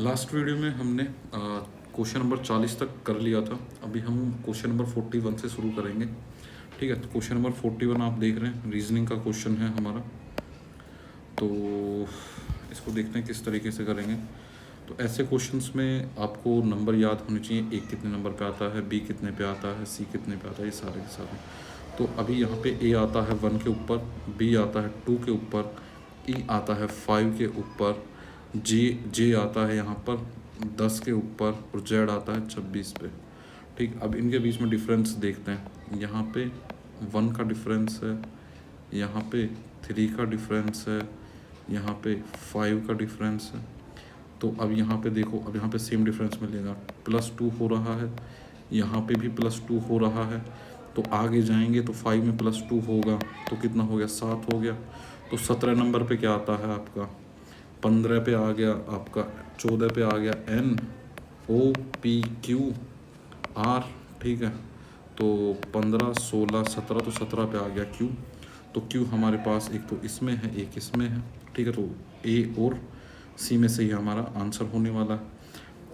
Last video में हमने question number 40 तक कर लिया था। अभी हम क्वेश्चन नंबर 41 से शुरू करेंगे। ठीक है, तो क्वेश्चन नंबर 41 आप देख रहे हैं, रीजनिंग का क्वेश्चन है हमारा। तो इसको देखते हैं किस तरीके से करेंगे। तो ऐसे क्वेश्चंस में आपको नंबर याद होने चाहिए, ए कितने नंबर पे आता है, बी कितने पे आता है, सी कितने पे आता है, ये सारे के सारे। तो अभी यहाँ पे ए आता है 1 के ऊपर, बी आता है 2 के ऊपर, ई आता है 5 के ऊपर, जे आता है यहाँ पर 10 के ऊपर और जेड आता है 26 पे। ठीक, अब इनके बीच में डिफरेंस देखते हैं। यहाँ पे 1 का डिफरेंस है, यहाँ पे 3 का डिफरेंस है, यहाँ पे 5 का डिफरेंस है। तो अब यहाँ पे देखो, अब यहाँ पे सेम डिफरेंस मिलेगा, +2 हो रहा है, यहाँ पे भी +2 हो रहा है। तो आगे जाएंगे तो 5 में +2 होगा तो कितना हो गया, 7 हो गया। तो 17 नंबर पे क्या आता है आपका, 15 पे आ गया आपका, 14 पे आ गया NOPQR। ठीक है, तो 15, 16, 17, तो 17 पे आ गया Q। तो Q हमारे पास एक तो इसमें है, एक इसमें है। ठीक है, तो A और C में से ही हमारा आंसर होने वाला है।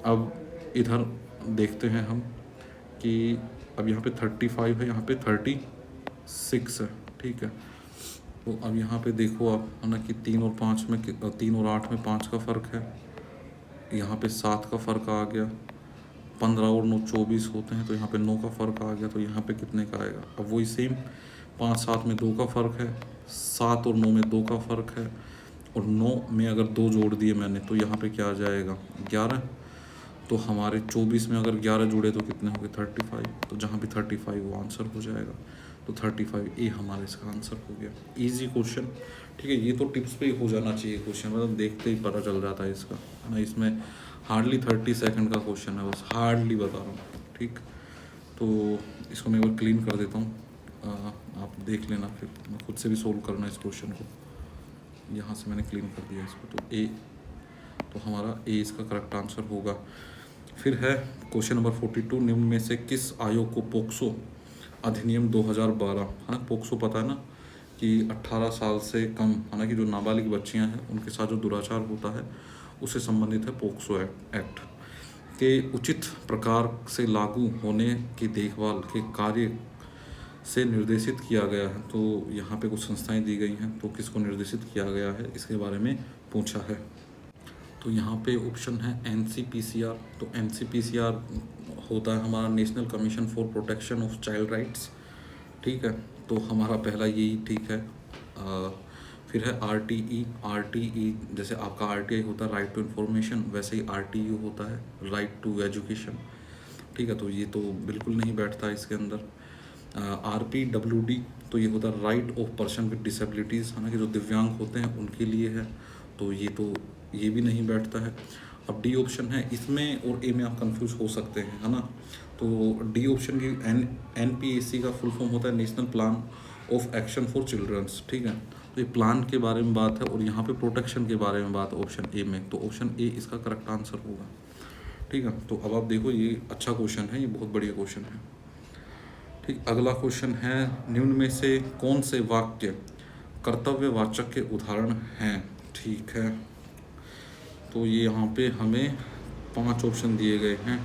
अब इधर देखते हैं हम कि अब यहाँ पे 35 है, यहाँ पे 36 है। ठीक है, तो अब यहाँ पे देखो आप, है ना, कि 3 और 5 में 3 और 8 में 5 का फ़र्क है, यहाँ पे 7 का फ़र्क आ गया, 15 और 9 24 होते हैं, तो यहाँ पे 9 का फ़र्क आ गया। तो यहाँ पे कितने का आएगा, अब वही सेम, 5 7 में 2 का फ़र्क है, 7 और 9 में 2 का फ़र्क है, और 9 में अगर 2 जोड़ दिए मैंने तो यहाँ पे क्या आ जाएगा, 11। तो हमारे 24 में अगर 11 जुड़े तो कितने हो गए, 35। तो जहाँ भी 35 वो आंसर हो जाएगा। तो 35 हमारा इसका आंसर हो गया। Easy question. ठीक है, ये तो टिप्स पे ही हो जाना चाहिए क्वेश्चन, मतलब देखते ही पता चल जाता है इसका, है ना। इसमें हार्डली 30 सेकंड का क्वेश्चन है, बस हार्डली बता रहा हूँ। ठीक, तो इसको मैं एक बार क्लीन कर देता हूँ, आप देख लेना, फिर मैं खुद से भी सोल्व करना इस क्वेश्चन को। यहाँ से मैंने क्लीन कर दिया इसको, तो हमारा ए इसका करेक्ट आंसर होगा। फिर है क्वेश्चन नंबर 42, निम्न में से किस आयोग को पोक्सो अधिनियम 2012, है ना, पोक्सो पता है ना, कि 18 साल से कम, है ना, कि जो नाबालिग बच्चियां हैं उनके साथ जो दुराचार होता है उससे संबंधित है पोक्सो एक्ट के उचित प्रकार से लागू होने की देखभाल के कार्य से निर्देशित किया गया है। तो यहाँ पे कुछ संस्थाएं दी गई हैं, तो किसको निर्देशित किया गया है इसके बारे में पूछा है। तो यहाँ पे ऑप्शन है NCPCR। तो NCPCR होता है हमारा national commission for protection of child rights. ठीक है, तो हमारा पहला यही ठीक है। फिर है RTE जैसे आपका RTI होता है राइट टू इन्फॉर्मेशन, वैसे ही RTU होता है राइट टू एजुकेशन। ठीक है, तो ये तो बिल्कुल नहीं बैठता इसके अंदर। RPWD, तो ये होता है right of person with disabilities, है ना, कि जो दिव्यांग होते हैं उनके लिए है। तो ये भी नहीं बैठता है। अब डी ऑप्शन है, इसमें और ए में आप कंफ्यूज हो सकते हैं, है ना। तो डी ऑप्शन की NPAC का फुल फॉर्म होता है national plan of action for childrens. ठीक है, तो ये प्लान के बारे में बात है और यहाँ पे प्रोटेक्शन के बारे में बात है ऑप्शन ए में। तो ऑप्शन ए इसका करेक्ट आंसर होगा। ठीक है, तो अब आप देखो, ये अच्छा क्वेश्चन है, ये बहुत बढ़िया क्वेश्चन है। ठीक, अगला क्वेश्चन है, निम्न में से कौन से वाक्य कर्तव्यवाचक के उदाहरण हैं। ठीक है, तो ये यहाँ पे हमें 5 ऑप्शन दिए गए हैं,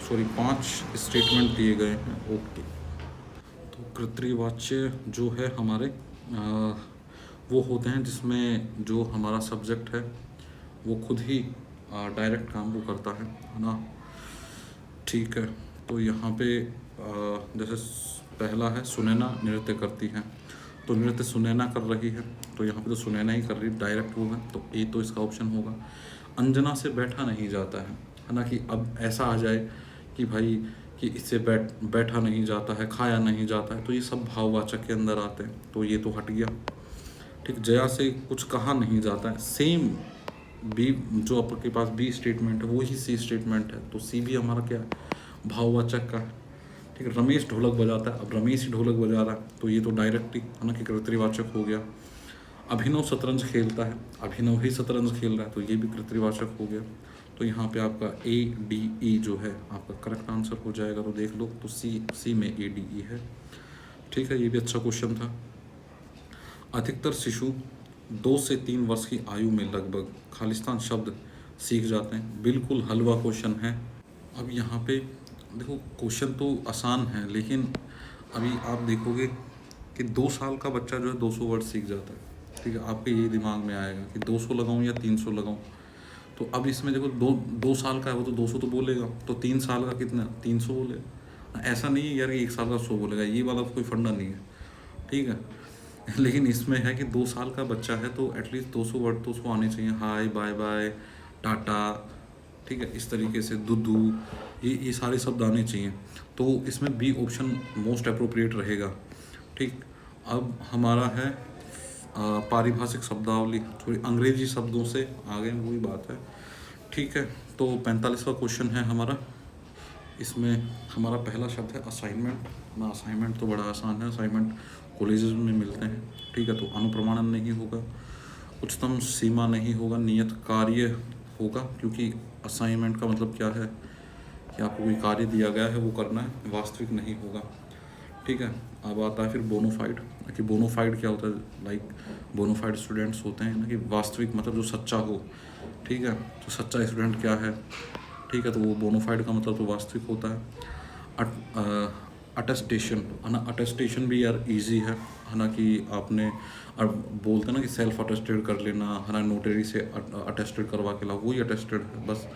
सॉरी 5 स्टेटमेंट दिए गए हैं। ओके, तो कर्तव्यवाच्य जो है हमारे वो होते हैं जिसमें जो हमारा सब्जेक्ट है वो खुद ही डायरेक्ट काम वो करता है ना। ठीक है, तो यहाँ पे जैसे पहला है सुनैना नृत्य करती है, तो नृत्य सुनैना कर रही है, तो यहाँ पे तो सुनैना ही कर रही है, डायरेक्ट वो है, तो ए तो इसका ऑप्शन होगा। अंजना से बैठा नहीं जाता है ना, कि अब ऐसा आ जाए कि भाई कि इससे बैठा नहीं जाता है, खाया नहीं जाता है, तो ये सब भाववाचक के अंदर आते हैं, तो ये तो हट गया। ठीक, जया से कुछ कहा नहीं जाता है, सेम बी जो आपके पास बी स्टेटमेंट है वही सी स्टेटमेंट है, तो सी भी हमारा क्या है, भाववाचक का है। ठीक है, रमेश ढोलक बजाता है, अब रमेश ही ढोलक बजा रहा है, तो ये तो डायरेक्ट ही, है ना, कि कर्तृवाचक हो गया। अभिनव शतरंज खेलता है, अभिनव ही शतरंज खेल रहा है, तो ये भी कर्तृवाचक हो गया। तो यहाँ पे आपका ADE जो है आपका करेक्ट आंसर हो जाएगा। तो देख लो, तो सी में ADE है। ठीक है, ये भी अच्छा क्वेश्चन था। अधिकतर शिशु 2 से 3 वर्ष की आयु में लगभग खालिस्तान शब्द सीख जाते हैं। बिल्कुल हलवा क्वेश्चन है। अब यहाँ पे देखो क्वेश्चन तो आसान है, लेकिन अभी आप देखोगे कि 2 साल का बच्चा जो है 200 वर्ड सीख जाता है। ठीक है, आपके ये दिमाग में आएगा कि 200 लगाऊं या 300 लगाऊं। तो अब इसमें देखो, 2 साल का है वो तो 200 तो बोलेगा, तो 3 साल का कितना 300 बोलेगा। ऐसा नहीं है यार कि 1 साल का 100 बोलेगा, ये वाला कोई फंडा नहीं है। ठीक है लेकिन इसमें है कि 2 साल का बच्चा है तो एटलीस्ट 200 वर्ड तो उसको आने चाहिए। हाय, बाय बाय, टाटा, ठीक है, इस तरीके से दुदू, ये सारे शब्द आने चाहिए। तो इसमें बी ऑप्शन मोस्ट अप्रोप्रिएट रहेगा। ठीक, अब हमारा है पारिभाषिक शब्दावली, थोड़ी अंग्रेजी शब्दों से आ गए, वही बात है। ठीक है, तो 45वां क्वेश्चन है हमारा। इसमें हमारा पहला शब्द है असाइनमेंट ना। असाइनमेंट तो बड़ा आसान है, असाइनमेंट कॉलेजेस में मिलते हैं। ठीक है, तो अनुप्रमाणन नहीं होगा, उच्चतम सीमा नहीं होगा, नियत कार्य होगा, क्योंकि असाइनमेंट का मतलब क्या है कि आपको कोई कार्य दिया गया है वो करना है, वास्तविक नहीं होगा। ठीक है, अब आता है फिर बोनोफाइड। कि बोनोफाइड क्या होता है, लाइक बोनोफाइड स्टूडेंट्स होते हैं ना, कि वास्तविक मतलब जो सच्चा हो। ठीक है, तो सच्चा स्टूडेंट क्या है, ठीक है, तो वो बोनोफाइड का मतलब तो वास्तविक होता है। अटेस्टेशन है ना, अटेस्टेशन भी यार इजी है ना, कि आपने अब बोलते हैं ना कि सेल्फ अटेस्टेड कर लेना है ना, नोटरी से अटेस्टेड करवा के लाओ, वही अटेस्टेड है। बस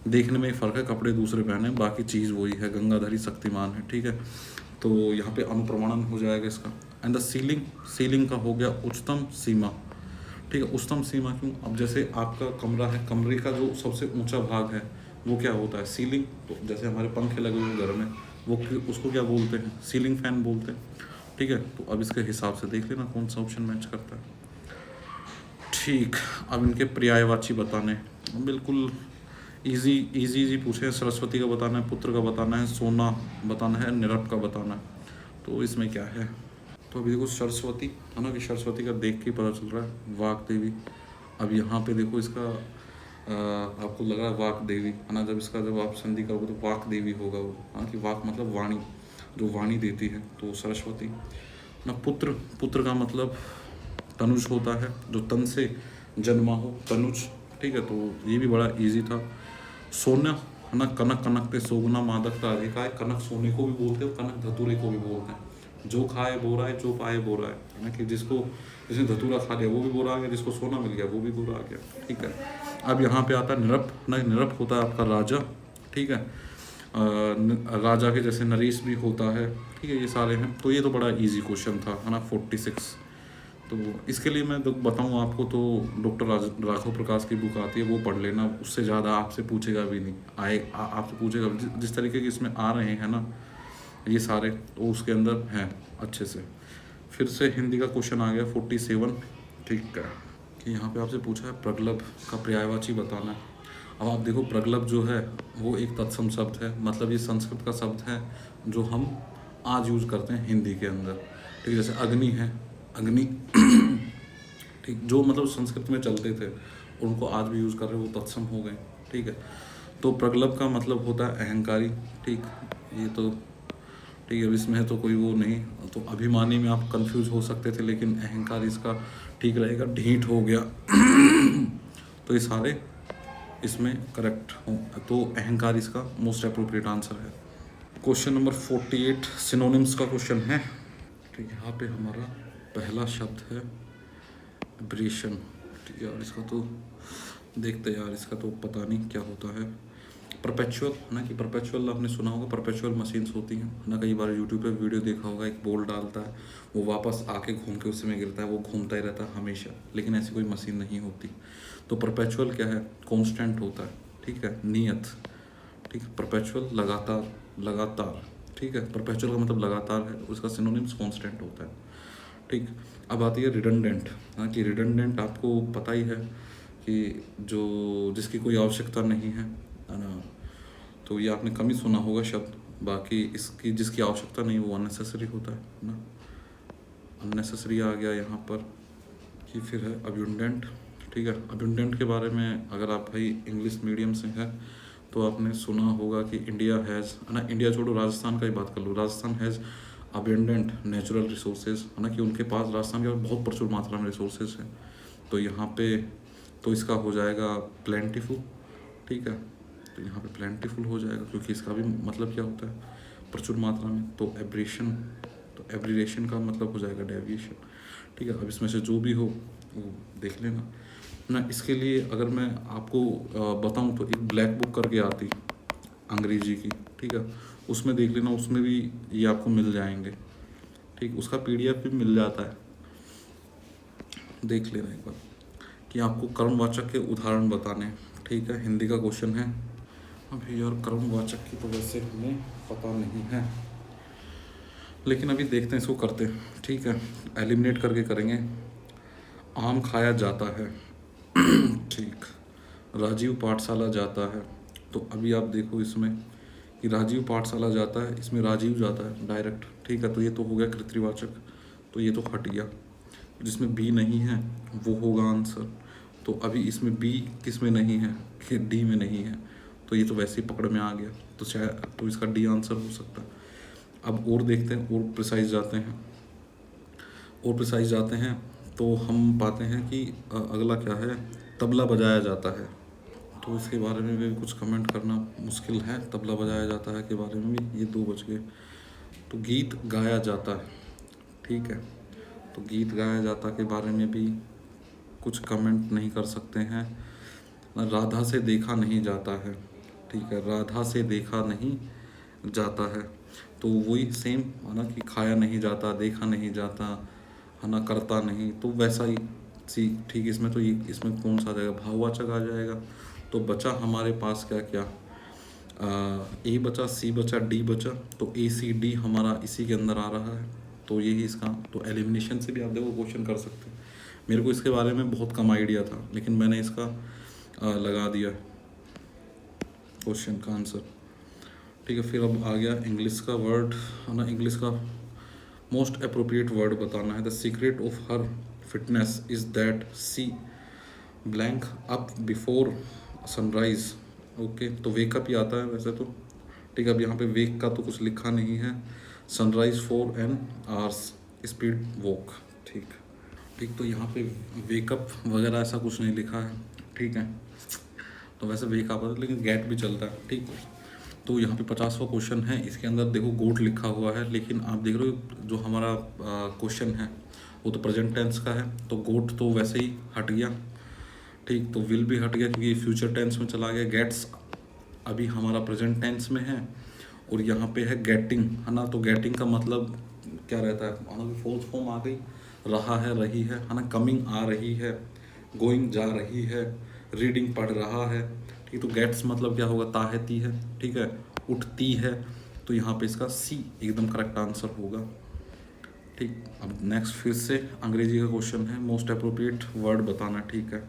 देखने में ही फ़र्क है, कपड़े दूसरे पहने, बाकी चीज़ वही है, गंगाधरी शक्तिमान है। ठीक है, तो यहाँ पे अनुप्रमाणन हो जाएगा इसका। एंड द सीलिंग, सीलिंग का हो गया उच्चतम सीमा। ठीक है, उच्चतम सीमा क्यों, अब जैसे आपका कमरा है, कमरे का जो सबसे ऊंचा भाग है वो क्या होता है, सीलिंग। तो जैसे हमारे पंखे लगे हुए घर में, वो उसको क्या बोलते हैं, सीलिंग फैन बोलते हैं। ठीक है, तो अब इसके हिसाब से देख लेना कौन सा ऑप्शन मैच करता है। ठीक, अब इनके पर्यायवाची बताने, बिल्कुल इजी इजी इजी पूछे हैं। सरस्वती का बताना है, पुत्र का बताना है, सोना बताना है, निरप का बताना है। तो इसमें क्या है, तो अभी देखो सरस्वती है ना, कि सरस्वती का देख के पता चल रहा है, वाक देवी। अब यहाँ पे देखो इसका आपको लग रहा है वाक देवी है ना, जब इसका जब आप संधि करोगे तो वाक देवी होगा वो, हाँ, कि वाक मतलब वाणी, जो वाणी देती है, तो सरस्वती ना। पुत्र, पुत्र का मतलब तनुज होता है, जो तन से जन्मा हो, तनुज। ठीक है, तो ये भी बड़ा इजी था। सोना है ना, कनक, कनक ते सोगना मादक का अधिकार है। कनक सोने को भी बोलते हैं, कनक धतूरे को भी बोलते हैं। जो खाए बोरा है, जो पाए बोरा है ना, कि जिसने धतूरा खा लिया वो भी बोरा आ गया, जिसको सोना मिल गया वो भी बोरा आ गया। ठीक है, अब यहाँ पे आता है निरप ना, निरप होता है आपका राजा। ठीक है, राजा के जैसे नरेश भी होता है। ठीक है, ये सारे हैं, तो ये तो बड़ा इजी क्वेश्चन था है ना, 46। तो इसके लिए मैं बताऊँ आपको तो डॉक्टर राघव प्रकाश की बुक आती है, वो पढ़ लेना, उससे ज़्यादा आपसे पूछेगा भी नहीं, आपसे पूछेगा जिस तरीके के इसमें आ रहे हैं ना ये सारे, तो उसके अंदर हैं अच्छे से। फिर से हिंदी का क्वेश्चन आ गया 47। ठीक है, कि यहाँ पे आपसे पूछा है प्रगल्भ का पर्यायवाची बताना है। अब आप देखो प्रगल्भ जो है वो एक तत्सम शब्द है, मतलब ये संस्कृत का शब्द है जो हम आज यूज़ करते हैं हिंदी के अंदर। ठीक है, जैसे अग्नि है, अग्नि ठीक, जो मतलब संस्कृत में चलते थे उनको आज भी यूज़ कर रहे हैं, वो तत्सम हो गए। ठीक है, तो प्रगल्भ का मतलब होता है अहंकारी। ठीक, ये तो ठीक है, अब इसमें तो कोई वो नहीं, तो अभिमानी में आप कंफ्यूज हो सकते थे, लेकिन अहंकार इसका ठीक रहेगा। ढीठ हो गया तो ये सारे इसमें करेक्ट हो, तो अहंकार इसका मोस्ट अप्रोप्रिएट आंसर है। क्वेश्चन नंबर 48 सिनोनिम्स का क्वेश्चन है। ठीक है, यहाँ पे हमारा पहला शब्द है एब्रेशन। ठीक है, और इसका तो देखते यार, इसका तो पता नहीं क्या होता है। परपेचुअल ना, कि परपेचुअल आपने सुना होगा, परपेचुअल मशीन्स होती हैं ना, कई बार यूट्यूब पे वीडियो देखा होगा, एक बॉल डालता है, वो वापस आके घूम के उसी में गिरता है, वो घूमता ही रहता है हमेशा, लेकिन ऐसी कोई मशीन नहीं होती। तो परपेचुअल क्या है, कॉन्स्टेंट होता है। ठीक है, नियत। ठीक है, परपेचुअल लगातार, लगातार। ठीक है, परपेचुअल का मतलब लगातार है, उसका सिनोनिम्स कॉन्स्टेंट होता है। ठीक, अब आती है रिडंडेंट। हाँ, कि रिडंडेंट आपको पता ही है कि जो जिसकी कोई आवश्यकता नहीं है ना, तो ये आपने कम ही सुना होगा शब्द, बाकी इसकी जिसकी आवश्यकता नहीं वो अननेसेसरी होता है ना। अननेसेसरी आ गया यहाँ पर। कि फिर है अब्यूंडेंट। ठीक है, अब्यूंडेंट के बारे में अगर आप भाई इंग्लिश मीडियम से हैं तो आपने सुना होगा कि इंडिया हैज़ है ना, इंडिया छोड़ो राजस्थान का ही बात कर लो, Rajasthan has abundant natural resources है ना, कि उनके पास राजस्थान के बहुत प्रचुर मात्रा में रिसोर्सेज हैं। तो यहाँ पे तो इसका हो जाएगा प्लेंटिफुल। ठीक है। तो यहाँ पे प्लेंटीफुल हो जाएगा, क्योंकि इसका भी मतलब क्या होता है, प्रचुर मात्रा में। तो एब्रेशन, तो एब्रीरेशन का मतलब हो जाएगा डेविएशन, ठीक है। अब इसमें से जो भी हो वो देख लेना ना। इसके लिए अगर मैं आपको बताऊं तो एक ब्लैक बुक करके आती अंग्रेजी की, ठीक है, उसमें देख लेना, उसमें भी ये आपको मिल जाएंगे, ठीक। उसका PDF भी मिल जाता है, देख लेना एक बार कि आपको कर्मवाचक के उदाहरण बताने हैं, ठीक है। हिंदी का क्वेश्चन है। अभी यार कर्मवाचक की तो वैसे हमें पता नहीं है, लेकिन अभी देखते हैं, इसको करते हैं, ठीक है। एलिमिनेट करके करेंगे। आम खाया जाता है, ठीक। राजीव पाठशाला जाता है, तो अभी आप देखो इसमें कि राजीव पाठशाला जाता है, इसमें राजीव जाता है डायरेक्ट, ठीक है। तो ये तो हो गया कृत्रिवाचक, तो ये तो हट गया। जिसमें बी नहीं है वो होगा आंसर। तो अभी इसमें बी किस में नहीं है, कि डी में नहीं है, तो ये तो वैसे ही पकड़ में आ गया, तो शायद तो इसका डी आंसर हो सकता है। अब और देखते हैं, और प्रिसाइज जाते हैं, और प्रिसाइज जाते हैं, तो हम पाते हैं कि अगला क्या है, तबला बजाया जाता है। तो इसके बारे में भी कुछ कमेंट करना मुश्किल है, तबला बजाया जाता है के बारे में भी। ये 2 बज गए। तो गीत गाया जाता है, ठीक है। तो गीत गाया जाता के बारे में भी कुछ कमेंट नहीं कर सकते हैं। राधा से देखा नहीं जाता है, ठीक है। राधा से देखा नहीं जाता है, तो वही सेम है ना, कि खाया नहीं जाता, देखा नहीं जाता है ना, करता नहीं, तो वैसा ही सी, ठीक। इसमें तो ये, इसमें कौन सा आ जाएगा, भाववाचक आ जाएगा। तो बचा हमारे पास क्या क्या, ए बचा, सी बचा, डी बचा। तो ACD हमारा इसी के अंदर आ रहा है, तो यही इसका। तो एलिमिनेशन से भी आप देखो क्वेश्चन कर सकते हैं। मेरे को इसके बारे में बहुत कम आइडिया था, लेकिन मैंने इसका लगा दिया क्वेश्चन का आंसर, ठीक है। फिर अब आ गया इंग्लिश का वर्ड, है ना। इंग्लिश का मोस्ट अप्रोप्रिएट वर्ड बताना है। The secret of her fitness is that C blank up before sunrise, okay. तो वेकअप ही आता है वैसे तो, ठीक है। अब यहाँ पे वेक का तो कुछ लिखा नहीं है। Sunrise 4 an hours speed walk, ठीक ठीक। तो यहाँ पे वेकअप वगैरह ऐसा कुछ नहीं लिखा है, ठीक है। तो वैसे वेकअप है, लेकिन गेट भी चलता है, ठीक। तो यहाँ पे 50वां क्वेश्चन है। इसके अंदर देखो गोट लिखा हुआ है, लेकिन आप देख रहे हो जो हमारा क्वेश्चन है वो तो प्रेजेंट टेंस का है, तो गोट तो वैसे ही हट गया, ठीक। तो विल भी हट गया, क्योंकि फ्यूचर टेंस में चला गया। गेट्स अभी हमारा प्रेजेंट टेंस में है, और यहाँ पे है गेटिंग, है ना। तो गेटिंग का मतलब क्या रहता है, मानो कि फोर्थ फॉर्म आ गई, रहा है, रही है ना। कमिंग आ रही है, गोइंग जा रही है, रीडिंग पढ़ रहा है, ठीक। तो गेट्स मतलब क्या होगा, ताहती है, ठीक है, उठती है। तो यहाँ पे इसका सी एकदम करेक्ट आंसर होगा, ठीक। अब नेक्स्ट फिर से अंग्रेजी का क्वेश्चन है, मोस्ट अप्रोप्रिएट वर्ड बताना, ठीक है।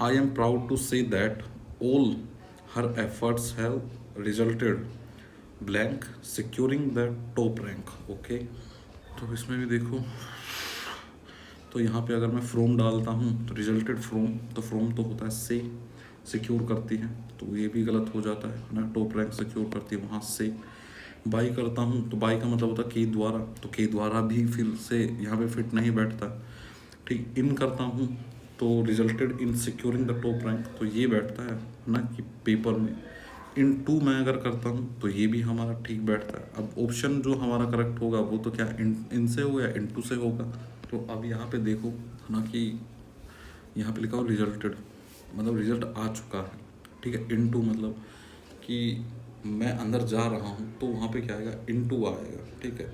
I am proud to say that all her efforts have resulted blank securing the top rank, okay. तो इसमें भी देखो, तो यहाँ पे अगर मैं फ्रॉम डालता हूँ तो रिजल्टेड फ्रॉम, तो फ्रॉम तो होता है से, सिक्योर करती है, तो ये भी गलत हो जाता है ना। टॉप रैंक सिक्योर करती है वहाँ से। बाई करता हूँ तो बाई का मतलब होता है के द्वारा, तो के द्वारा भी फिर से यहाँ पे फिट नहीं बैठता, ठीक। इन करता हूँ तो resulted in securing the top rank, तो ये बैठता है ना कि पेपर में। इन टू मैं अगर करता हूँ तो ये भी हमारा ठीक बैठता है। अब ऑप्शन जो हमारा करेक्ट होगा वो तो क्या इन से होगा या इन टू से होगा। तो अब यहाँ पे देखो ना कि यहाँ पे लिखा हो रिजल्टेड, मतलब रिजल्ट आ चुका है, ठीक है। इन टू मतलब कि मैं अंदर जा रहा हूँ, तो वहाँ पे क्या आएगा, इन टू आएगा, ठीक है।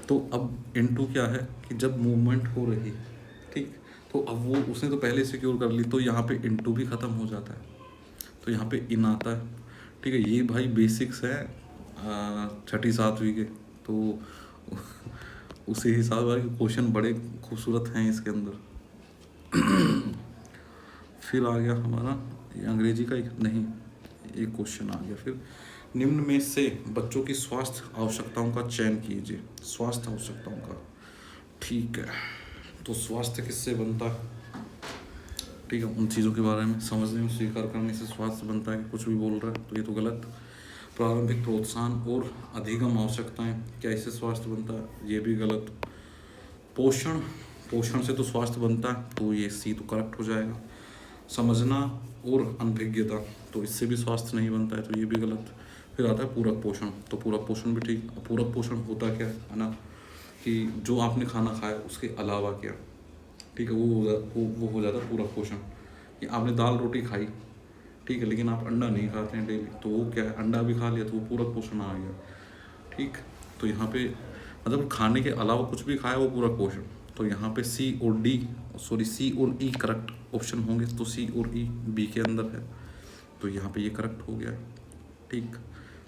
तो अब इन टू क्या है कि जब मूवमेंट हो रही, ठीक। तो अब वो उसने तो पहले सिक्योर कर ली, तो यहाँ पे इन टू भी ख़त्म हो जाता है, तो यहाँ पे इन आता है, ठीक है। ये भाई बेसिक्स है 6ठी 7वीं के, तो उसी हिसाब से क्वेश्चन बड़े खूबसूरत हैं इसके अंदर। फिर आ गया हमारा ये अंग्रेजी का नहीं, एक क्वेश्चन आ गया फिर। निम्न में से बच्चों की स्वास्थ्य आवश्यकताओं का चयन कीजिए। स्वास्थ्य आवश्यकताओं का, ठीक है। तो स्वास्थ्य किससे बनता है, ठीक है। उन चीज़ों के बारे में समझने में, स्वीकार करने से स्वास्थ्य बनता है, कुछ भी बोल रहा है तो ये तो गलत। प्रारंभिक प्रोत्साहन और अधिगम आवश्यकताएं, क्या इससे स्वास्थ्य बनता है, ये भी गलत। पोषण, पोषण से तो स्वास्थ्य बनता है, तो ये सी तो करेक्ट हो जाएगा। समझना और अनभिज्ञता, तो इससे भी स्वास्थ्य नहीं बनता है, तो ये भी गलत। फिर आता है पूरक पोषण, तो पूरक पोषण भी ठीक। पूरक पोषण होता क्या है ना, कि जो आपने खाना खाया उसके अलावा क्या, ठीक है, वो हो जाता है पूरक पोषण। कि आपने दाल रोटी खाई, ठीक है, लेकिन आप अंडा नहीं खाते हैं डेली, तो वो क्या है, अंडा भी खा लिया तो वो पूरक पोषण आ गया, ठीक। तो यहाँ पे मतलब खाने के अलावा कुछ भी खाया वो पूरक पोषण। तो यहाँ पे सी और ई करेक्ट ऑप्शन होंगे, तो सी और ई बी के अंदर है, तो यहाँ पे ये करेक्ट हो गया, ठीक।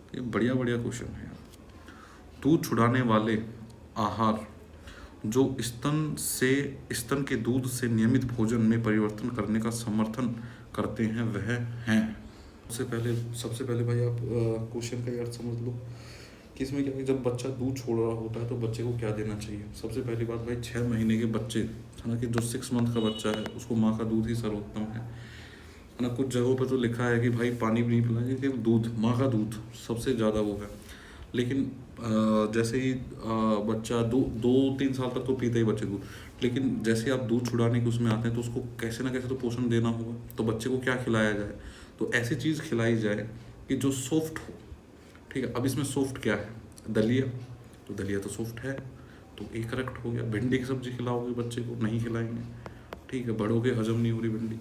तो ये बढ़िया बढ़िया क्वेश्चन है यार। दूध छुड़ाने वाले आहार जो स्तन के दूध से नियमित भोजन में परिवर्तन करने का समर्थन करते हैं वह हैं। सबसे पहले भाई आप क्वेश्चन का अर्थ समझ लो कि इसमें क्या है, जब बच्चा दूध छोड़ रहा होता है तो बच्चे को क्या देना चाहिए। सबसे पहली बात भाई, 6 महीने के बच्चे, हालांकि जो 6 मंथ का बच्चा है उसको माँ का दूध ही सर्वोत्तम है ना। कुछ जगहों पर तो लिखा है कि भाई पानी भी नहीं पिलाएंगे, केवल दूध, माँ का दूध सबसे ज़्यादा वो है। लेकिन जैसे ही बच्चा 2-3 साल तक तो पीते ही बच्चे दूध, लेकिन जैसे आप दूध छुड़ाने के उसमें आते हैं तो उसको कैसे ना कैसे तो पोषण देना होगा। तो बच्चे को क्या खिलाया जाए, तो ऐसी चीज़ खिलाई जाए कि जो सॉफ्ट हो, ठीक है। अब इसमें सॉफ्ट क्या है, दलिया, तो दलिया तो सॉफ्ट है, तो ये करेक्ट हो गया। भिंडी की सब्जी खिलाओगे बच्चे को, नहीं खिलाएंगे, ठीक है, बड़ों के हजम नहीं हो रही भिंडी।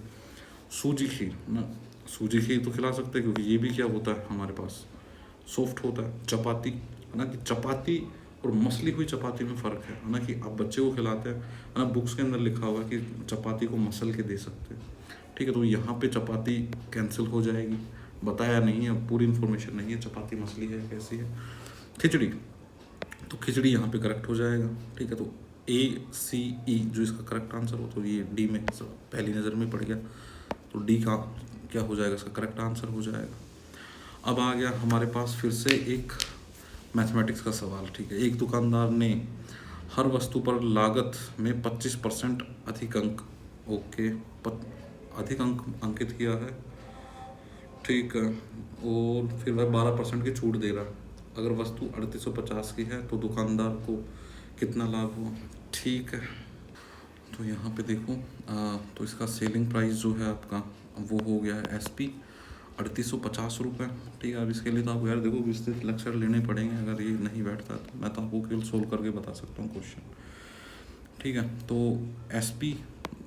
सूजी खीर ना, सूजी खीर तो खिला सकते हैं क्योंकि ये भी क्या होता है हमारे पास, सॉफ्ट होता है। चपाती है ना, कि चपाती और मसली हुई चपाती में फ़र्क है ना, कि आप बच्चे को खिलाते हैं है ना, बुक्स के अंदर लिखा हुआ है कि चपाती को मसल के दे सकते हैं, ठीक है। तो यहाँ पे चपाती कैंसिल हो जाएगी, बताया नहीं है, पूरी इन्फॉर्मेशन नहीं है चपाती मसली है कैसी है। खिचड़ी, तो खिचड़ी यहाँ पे करेक्ट हो जाएगा, ठीक है। तो ACE जो इसका करेक्ट आंसर हो, तो ये डी में पहली नज़र में पड़ गया, तो डी का क्या हो जाएगा, इसका करेक्ट आंसर हो जाएगा। अब आ गया हमारे पास फिर से एक मैथमेटिक्स का सवाल, ठीक है। एक दुकानदार ने हर वस्तु पर लागत में 25% अधिक अंक, ओके, अधिक अंक अंकित किया है, ठीक है, और फिर वह 12% की छूट दे रहा है। अगर वस्तु 3850 की है तो दुकानदार को कितना लाभ हुआ, ठीक है। तो यहाँ पे देखो तो इसका सेलिंग प्राइस जो है आपका वो हो गया है SP 3850 रुपये, ठीक है। अब इसके लिए तो आपको यार देखो विस्तृत लेक्चर लेने पड़ेंगे, अगर ये नहीं बैठता तो मैं तो आपको केवल सोल्व करके बता सकता हूँ क्वेश्चन, ठीक है। तो SP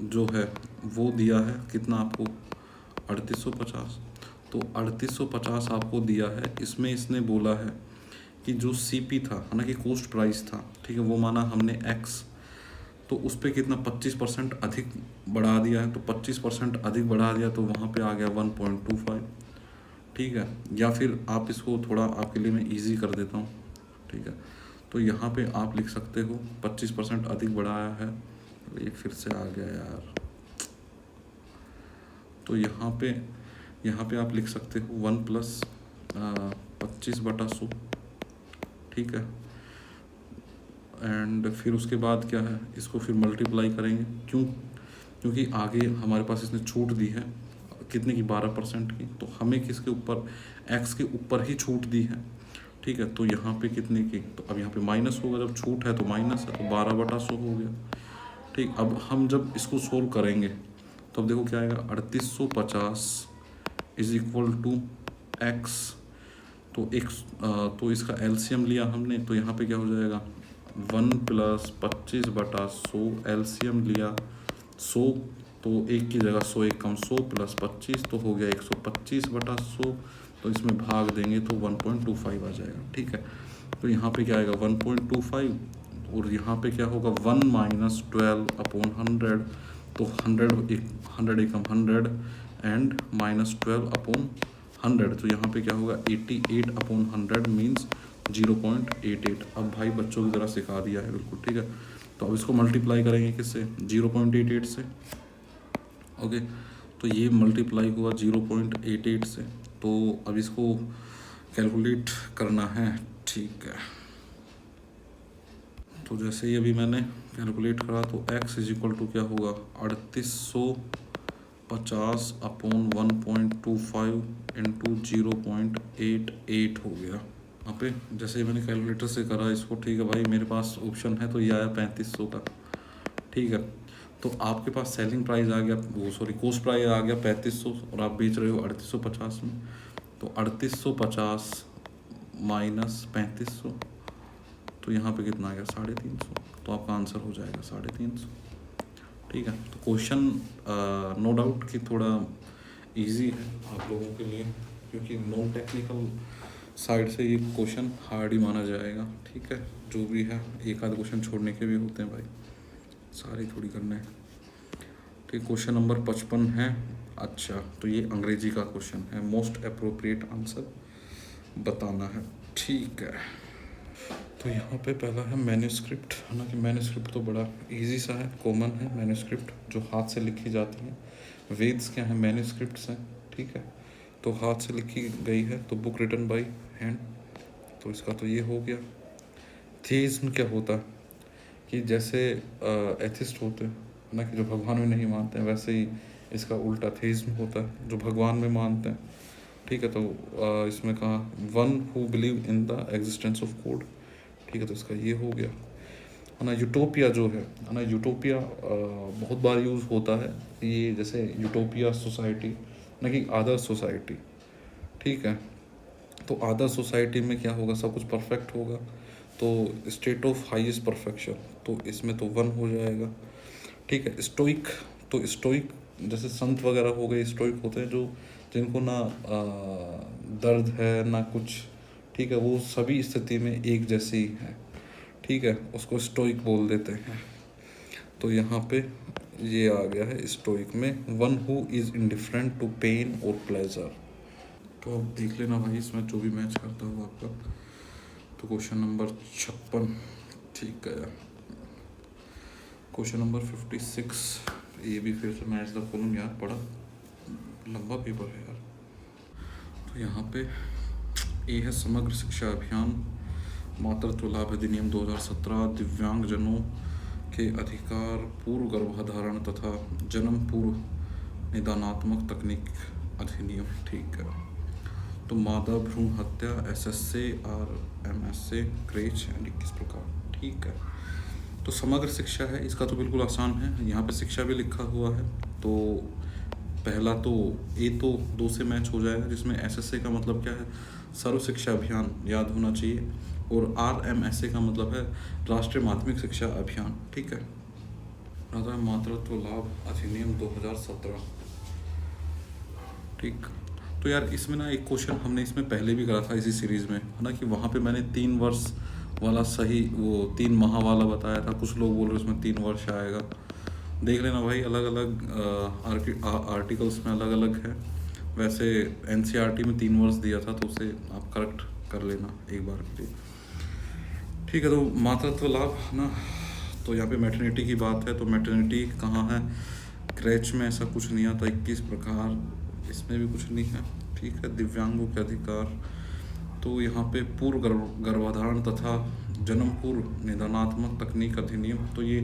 जो है वो दिया है कितना आपको, 3850, तो 3850 आपको दिया है। इसमें इसने बोला है कि जो CP था है ना, कि कॉस्ट प्राइस था, ठीक है, वो माना हमने X, तो उस पर कितना 25% अधिक बढ़ा दिया है, तो 25% अधिक बढ़ा दिया तो वहाँ पे आ गया 1.25, ठीक है। या फिर आप इसको थोड़ा आपके लिए मैं इजी कर देता हूँ, ठीक है। तो यहाँ पे आप लिख सकते हो 25% अधिक बढ़ाया है, एक फिर से आ गया यार, तो यहाँ पे आप लिख सकते हो 1 + 25/100, ठीक है। एंड फिर उसके बाद क्या है, इसको फिर मल्टीप्लाई करेंगे, क्योंकि आगे हमारे पास इसने छूट दी है कितने की, 12% की, तो हमें किसके ऊपर, X के ऊपर ही छूट दी है, ठीक है। तो यहाँ पे कितने की, तो अब यहाँ पे माइनस होगा, जब छूट है तो माइनस है, तो 12/100 हो गया, ठीक। अब हम जब इसको सोल्व करेंगे तो अब देखो क्या आएगा, 3850 = X, तो इसका LCM लिया हमने, तो यहाँ पे क्या हो जाएगा, 1 + 25/100, LCM लिया 100, तो 1 की जगह 100 1 कम 100 + 25 तो हो गया 125/100, तो इसमें भाग देंगे तो 1.25 आ जाएगा, ठीक है। तो यहाँ पे क्या आएगा 1.25, और यहाँ पे क्या होगा 1 - 12/100, तो 100 एकम 100 एंड -12/100, तो यहाँ पे क्या होगा 88/100 मीन्स 0.88। अब भाई बच्चों की तरह सिखा दिया है बिल्कुल, ठीक है। तो अब इसको मल्टीप्लाई करेंगे किससे, 0.88 से, ओके। तो ये मल्टीप्लाई हुआ 0.88 से, तो अब इसको कैलकुलेट करना है, ठीक है। तो जैसे ही अभी मैंने कैलकुलेट करा तो X = क्या होगा, 3850/1.25 × 0.88 हो गया। यहाँ पे जैसे ही मैंने कैलकुलेटर से करा इसको, ठीक है भाई, मेरे पास ऑप्शन है तो ये आया 3500 का, ठीक है। तो आपके पास सेलिंग प्राइस आ गया, वो सॉरी कॉस्ट प्राइस आ गया 3500 और आप बेच रहे हो 3850 में। तो 3850 माइनस 3500, तो यहाँ पे कितना आ गया 350। तो आपका आंसर हो जाएगा 350। ठीक है, तो क्वेश्चन नो डाउट कि थोड़ा इजी है आप लोगों के लिए, क्योंकि नॉन टेक्निकल साइड से ये क्वेश्चन हार्ड ही माना जाएगा। ठीक है, जो भी है एक आध क्वेश्चन छोड़ने के भी होते हैं भाई, सारे थोड़ी करने हैं। ठीक, क्वेश्चन नंबर 55 है। अच्छा, तो ये अंग्रेजी का क्वेश्चन है, मोस्ट अप्रोप्रिएट आंसर बताना है। ठीक है, तो यहाँ पे पहला है मैन्यूस्क्रिप्ट, है ना कि मैन्यूस्क्रिप्ट तो बड़ा इजी सा है, कॉमन है मैन्यूस्क्रिप्ट जो हाथ से लिखी जाती है। वेद्स क्या है, मैन्यूस्क्रिप्ट्स हैं। ठीक है, तो हाथ से लिखी गई है तो बुक रिटन बाय हैंड, तो इसका तो ये हो गया। थीज्म क्या होता है कि जैसे एथिस्ट होते हैं ना कि जो भगवान में नहीं मानते हैं, वैसे ही इसका उल्टा थीज्म होता है जो भगवान में मानते हैं। ठीक है, तो इसमें कहा one who believe in the existence of God. ठीक है, तो इसका ये हो गया, है ना। यूटोपिया जो है ना, यूटोपिया बहुत बार यूज़ होता है। ये जैसे यूटोपिया सोसाइटी ना कि आदर्श सोसाइटी। ठीक है, तो आदर्श सोसाइटी में क्या होगा, सब कुछ परफेक्ट होगा, तो स्टेट ऑफ हाईएस्ट परफेक्शन, तो इसमें तो वन हो जाएगा। ठीक है, स्टोइक, तो स्टोइक जैसे संत वगैरह हो गए, स्टोइक होते हैं जो जिनको ना दर्द है ना कुछ। ठीक है, वो सभी स्थिति में एक जैसे ही है। ठीक है, उसको स्टोइक बोल देते हैं। तो यहाँ पे ये आ गया है स्टोइक में, one who is indifferent to pain और प्लेजर। तो अब देख लेना भाई इसमें जो भी मैच करता हो आपका। तो क्वेश्चन नंबर 56, ठीक है। क्वेश्चन नंबर 56, ये भी फिर से मैच द कॉलम, यार बड़ा लंबा पेपर है यार। तो यहाँ पे ये है समग्र शिक्षा अभियान, मातृत्व लाभ अधिनियम 2017, दिव्यांगजनों के अधिकार, पूर्व गर्भाधारण तथा जन्म पूर्व निदानात्मक तकनीक अधिनियम। ठीक है, तो मादा भ्रूण हत्या, SSA RMSA क्रेच एंड 21 प्रकार। ठीक है, तो समग्र शिक्षा है, इसका तो बिल्कुल आसान है, यहाँ पे शिक्षा भी लिखा हुआ है। तो पहला तो ए तो 2 से मैच हो जाएगा, जिसमें SSA का मतलब क्या है, सर्व शिक्षा अभियान, याद होना चाहिए। और RMSA का मतलब है राष्ट्रीय माध्यमिक शिक्षा अभियान। ठीक है, मातृत्व लाभ अधिनियम 2017। ठीक, तो यार इसमें ना एक क्वेश्चन हमने इसमें पहले भी करा था इसी सीरीज़ में, है ना कि वहाँ पे मैंने 3 वर्ष वाला सही, वो 3 माह वाला बताया था। कुछ लोग बोल रहे उसमें 3 वर्ष आएगा, देख लेना भाई, अलग अलग आर्टिकल्स में अलग अलग है। वैसे NCERT में 3 वर्ष दिया था, तो उसे आप करेक्ट कर लेना एक बार के लिए। ठीक है, तो मातृत्व लाभ ना, तो यहाँ पे मैटरनिटी की बात है, तो मैटरनिटी कहाँ है, क्रैच में ऐसा कुछ नहीं आता। 21 प्रकार, इसमें भी कुछ नहीं है। ठीक है, दिव्यांगों के अधिकार, तो यहाँ पे पूर्व गर्भाधारण तथा जन्म पूर्व निदानात्मक तकनीक अधिनियम, तो ये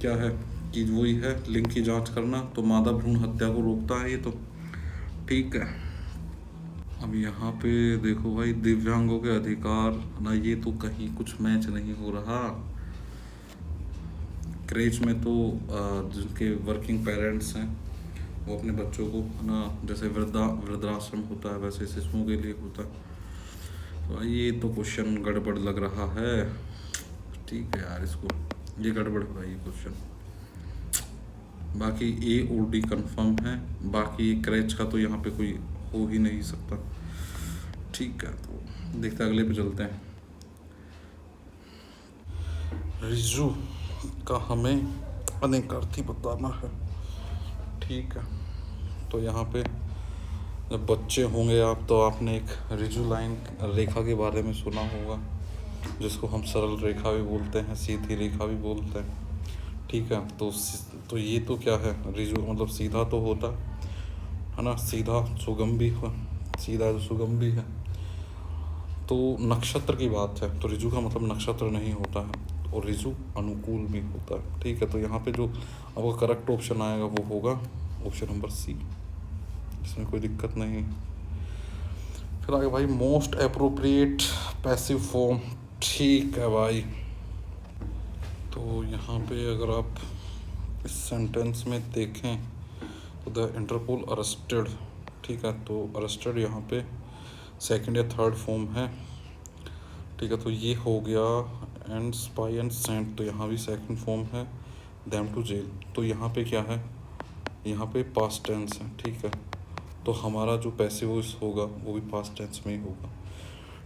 क्या है कि वही है लिंग की जांच करना, तो मादा भ्रूण हत्या को रोकता है ये तो। ठीक है, अब यहाँ पे देखो भाई, दिव्यांगों के अधिकार ना, ये तो कहीं कुछ मैच नहीं हो रहा। क्रेच में तो जिनके वर्किंग पेरेंट्स हैं वो अपने बच्चों को, है ना, जैसे वृद्धाश्रम होता है वैसे शिशुओं के लिए होता है। तो ये तो क्वेश्चन गड़बड़ लग रहा है। ठीक है यार, इसको ये गड़बड़ है ये क्वेश्चन। बाकी A और D कंफर्म है, बाकी क्रैच का तो यहाँ पे कोई हो ही नहीं सकता। ठीक है, तो देखते अगले पे चलते हैं। रिजू का हमें अनेकार्थी बताना है। ठीक है, तो यहाँ पे जब बच्चे होंगे आप, तो आपने एक रिजू लाइन रेखा के बारे में सुना होगा, जिसको हम सरल रेखा भी बोलते हैं, सीधी रेखा भी बोलते हैं। ठीक है, तो ये तो क्या है, रिजू मतलब सीधा तो होता है ना, सीधा सुगम भी हो, सीधा सुगम भी है। तो नक्षत्र की बात है, तो रिजु का मतलब नक्षत्र नहीं होता है, और रिजु अनुकूल भी होता है। ठीक है, तो यहाँ पे जो आपका करेक्ट ऑप्शन आएगा वो होगा ऑप्शन नंबर C, इसमें कोई दिक्कत नहीं। फिर आगे भाई, मोस्ट अप्रोप्रिएट पैसिव फॉर्म। ठीक है भाई, तो यहाँ पे अगर आप इस सेंटेंस में देखें तो द इंटरपोल अरेस्टेड, ठीक है, तो अरेस्टेड यहाँ पे सेकंड या थर्ड फॉर्म है, ठीक है, तो ये हो गया। एंड स्पाई एंड सेंट, तो यहाँ भी सेकंड फॉर्म है, देम टू जेल, तो यहाँ पे क्या है, यहाँ पे पास्ट टेंस है, ठीक है, तो हमारा जो पैसिव वॉइस होगा वो भी पास्ट टेंस में ही होगा,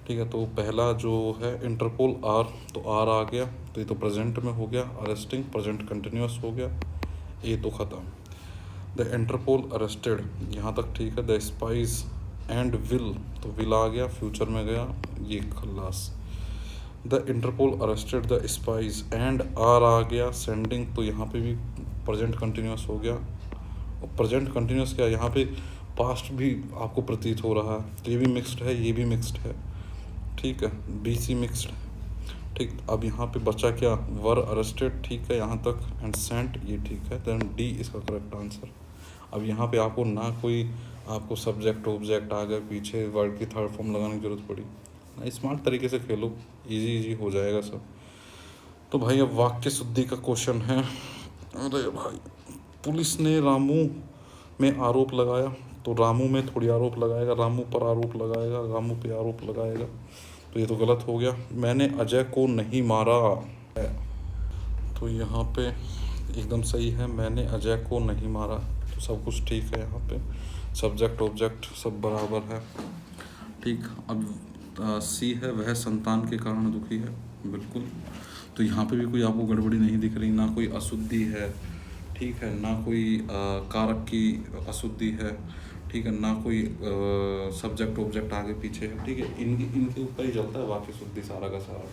ठीक है। तो पहला जो है इंटरपोल आर, तो आर आ गया, तो ये तो प्रेजेंट में हो गया, अरेस्टिंग प्रेजेंट कंटिन्यूस हो गया, ये तो ख़त्म। द इंटरपोल अरेस्टेड यहाँ तक ठीक है। द स्पाइस एंड विल, तो विल आ गया, फ्यूचर में गया, ये खल्लास। The Interpol arrested the spies and are आ गया, सेंडिंग, तो यहाँ पे भी प्रेजेंट कंटिन्यूस हो गया, और प्रेजेंट कंटिन्यूस क्या, यहाँ पे पास्ट भी आपको प्रतीत हो रहा है, तो ये भी मिक्स्ड है, ये भी मिक्स्ड है, ठीक है, बीसी मिक्स्ड है, ठीक। अब यहाँ पे बचा क्या, वर अरेस्टेड, ठीक है यहाँ तक, एंड सेंट, ये ठीक है, देन डी इसका करेक्ट आंसर। अब यहाँ पे आपको ना कोई आपको सब्जेक्ट ऑब्जेक्ट आ गए पीछे, वर्ड की थर्ड फॉर्म लगाने की जरूरत पड़ी ना, स्मार्ट तरीके से खेलो, इजी इजी हो जाएगा सब। तो भाई अब वाक्य शुद्धि का क्वेश्चन है। अरे भाई, पुलिस ने रामू में आरोप लगाया, तो रामू में थोड़ी आरोप लगाएगा, रामू पर आरोप लगाएगा, रामू पे आरोप लगाएगा, तो ये तो गलत हो गया। मैंने अजय को नहीं मारा है, तो यहाँ पे एकदम सही है, मैंने अजय को नहीं मारा, तो सब कुछ ठीक है, यहाँ पे सब्जेक्ट ऑब्जेक्ट सब बराबर है, ठीक। अब सी है, वह संतान के कारण दुखी है, बिल्कुल, तो यहाँ पे भी कोई आपको गड़बड़ी नहीं दिख रही, ना कोई अशुद्धि है, ठीक है, ना कोई कारक की अशुद्धि है, ठीक है, ना कोई सब्जेक्ट ऑब्जेक्ट आगे पीछे है, ठीक है, इनके ऊपर ही चलता है वाक्य शुद्धि सारा का सारा,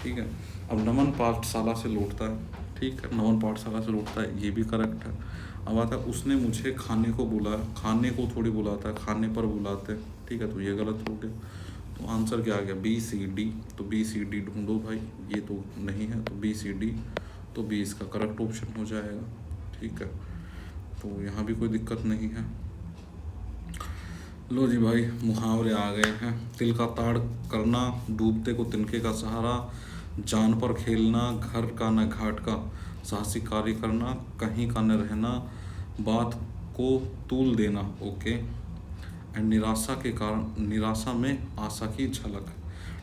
ठीक है। अब नमन पाठशाला से लौटता है, ठीक है, नमन पाठशाला से लौटता है, ये भी करेक्ट है। अब आता है उसने मुझे खाने को बुलाया, खाने को थोड़ी बुलाता है, खाने पर बुलाते, ठीक है, तो ये गलत हो गया। तो आंसर क्या आ गया, बी सी डी, तो बी सी डी ढूंढो भाई, ये तो नहीं है, तो बी सी डी, तो बी इसका करेक्ट ऑप्शन हो जाएगा, ठीक है, तो यहाँ भी कोई दिक्कत नहीं है। लो जी भाई, मुहावरे आ गए हैं। तिल का ताड़ करना, डूबते को तिनके का सहारा, जान पर खेलना, घर का न घाट का, साहसी कार्य करना, कहीं का न रहना, बात को तूल देना, ओके, एंड निराशा के कारण, निराशा में आशा की झलक,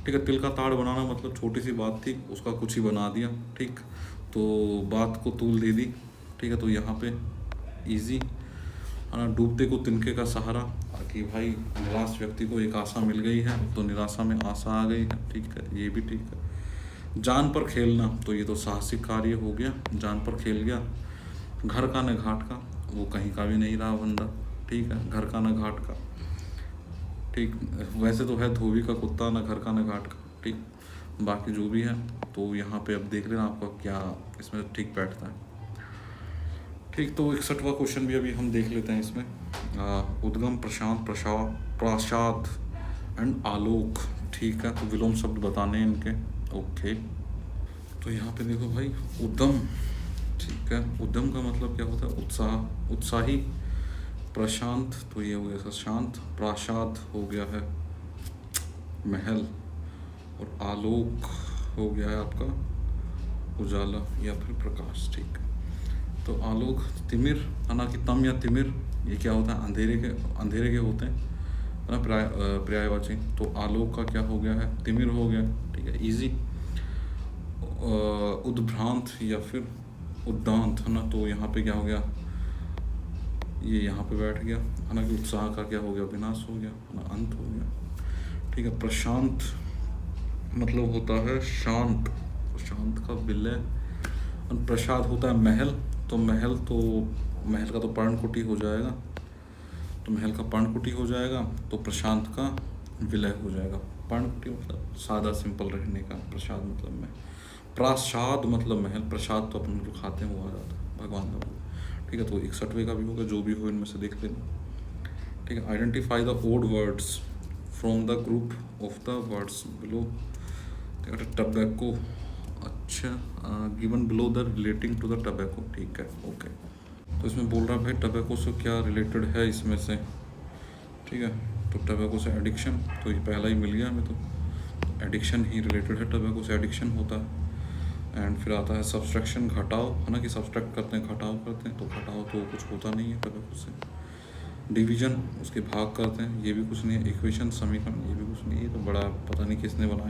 ठीक है। तिल का ताड़ बनाना मतलब छोटी सी बात थी, उसका कुछ ही बना दिया, ठीक, तो बात को तूल दे दी, ठीक है, तो यहाँ पे इजी है ना। डूबते को तिनके का सहारा, कि भाई निराश व्यक्ति को एक आशा मिल गई है, तो निराशा में आशा आ गई है, ठीक है, ये भी ठीक है। जान पर खेलना, तो ये तो साहसिक कार्य हो गया, जान पर खेल गया। घर का न घाट का, वो कहीं का भी नहीं रहा बंदा, ठीक है, घर का न घाट का, ठीक, वैसे तो है धोबी का कुत्ता, न घर का न घाट का, ठीक, बाकी जो भी है, तो यहाँ पे अब देख लेना आपका क्या इसमें ठीक बैठता है, ठीक। तो 61वां क्वेश्चन भी अभी हम देख लेते हैं इसमें। उद्गम, प्रशांत, प्रासाद एंड आलोक, ठीक है, तो विलोम शब्द बताने हैं इनके, ओके। तो यहाँ पे देखो भाई, उद्यम, ठीक है, उद्यम का मतलब क्या होता है, उत्साह, उत्साही। प्रशांत, तो ये हो गया शांत, प्रासाद हो गया है महल, और आलोक हो गया है आपका उजाला या फिर प्रकाश, ठीक है। तो आलोक, तिमिर, है ना, कि तम या तिमिर, ये क्या होता है, अंधेरे के होते हैं, है ना, पर्यायवाची, तो आलोक का क्या हो गया है, तिमिर हो गया, ठीक है, इजी। उद्भ्रांत या फिर उद्दांत, है ना, तो यहाँ पे क्या हो गया, ये यहाँ पे बैठ गया, है ना, कि उत्साह का क्या हो गया, विनाश हो गया, है ना, अंत हो गया, ठीक है। प्रशांत मतलब होता है शांत, तो शांत का विलय। प्रसाद होता है महल, तो महल का तो पर्णकुटी हो जाएगा, तो महल का पर्णकुटी हो जाएगा, तो प्रशांत का विलय हो जाएगा। पर्णकुटी मतलब सादा सिंपल रहने का, प्रसाद मतलब महल, प्रासाद मतलब महल, प्रसाद तो अपन जो खाते हैं वो आ जाता है भगवान का, ठीक है। तो 61वें का भी होगा, जो भी हो इनमें से देख लेना, ठीक है। Identify the odd words from the group of the words below, tobacco, अच्छा, given below the relating to the tobacco, ठीक है, ओके। तो इसमें बोल रहा है भाई टबैको से क्या रिलेटेड है इसमें से, ठीक है, तो टबैको से एडिक्शन, तो ये पहला ही मिल गया हमें, तो एडिक्शन ही रिलेटेड है, टबैको से एडिक्शन होता है। एंड फिर आता है सब्सट्रैक्शन, घटाव, है ना, कि सब्सट्रैक्ट करते हैं, घटाव करते हैं, तो घटाव तो कुछ होता नहीं है कभी उससे। डिवीजन, उसके भाग करते हैं, ये भी कुछ नहीं है। इक्वेशन, समीकरण, ये भी कुछ नहीं है, ये तो बड़ा पता नहीं किसने बनाया।